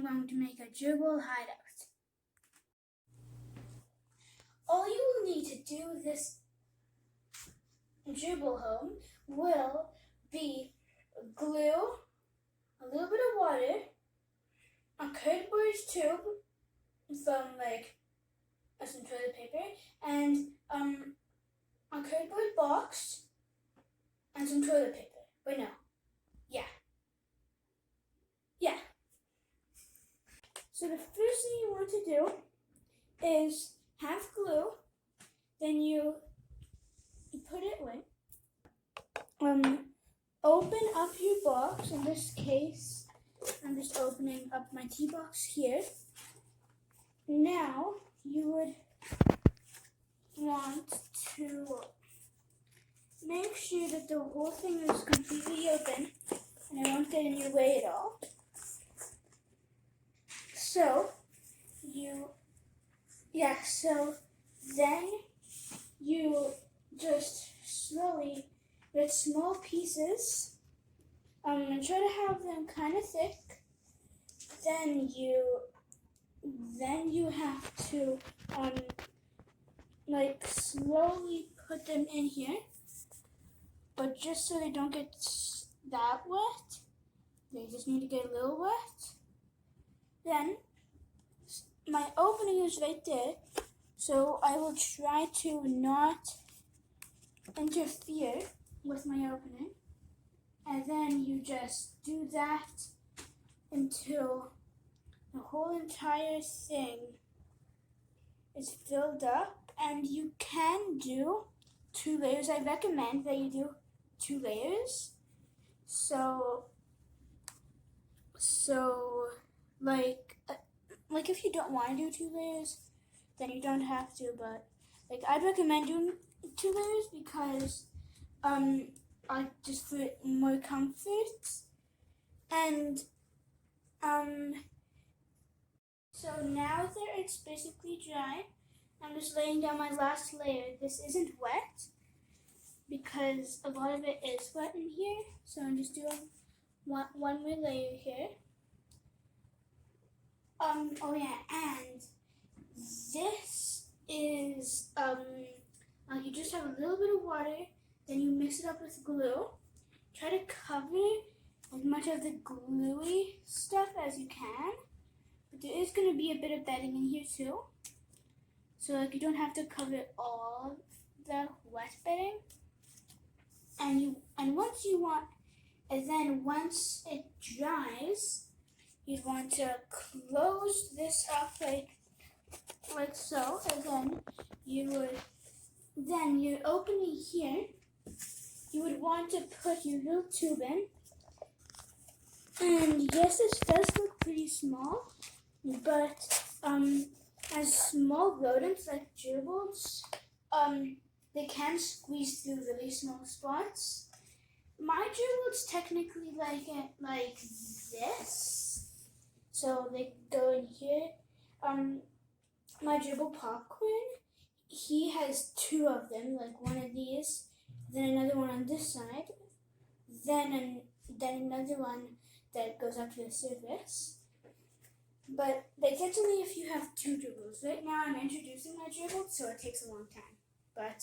I'm going to make a Gerbil Hideout. All you will need to do with this Gerbil home will be glue, a little bit of water, a cardboard tube from some toilet paper, and a cardboard box and some toilet paper. Wait, no. Yeah. So the first thing you want to do is have glue, then you put it away. Open up your box. In this case, I'm just opening up my tea box here. Now you would want to make sure that the whole thing is completely open and it won't get in your way at all. So then you just slowly, with small pieces, and try to have them kind of thick. Then you have to slowly put them in here, but just so they don't get that wet, they just need to get a little wet. Then my opening is right there, so I will try to not interfere with my opening. And then you just do that until the whole entire thing is filled up. And you can do 2 layers. I recommend that you do 2 layers. So if you don't want to do 2 layers, then you don't have to. But I'd recommend doing 2 layers because just for more comfort. And so now that it's basically dry, I'm just laying down my last layer. This isn't wet because a lot of it is wet in here. So I'm just doing one more layer here. Oh yeah, and this is you just have a little bit of water, then you mix it up with glue. Try to cover as much of the gluey stuff as you can, but there is going to be a bit of bedding in here too. So you don't have to cover all the wet bedding. And once it dries, you'd want to close this up like so, and then you're opening here. You would want to put your little tube in. And yes, this does look pretty small, but as small rodents like gerbils, they can squeeze through really small spots. My gerbils technically like this, so they go in here. My gerbil popcorn, he has 2 of them, like one of these, then another one on this side, then another one that goes up to the surface. But that's only if you have 2 gerbils. Right now I'm introducing my gerbils, so it takes a long time. But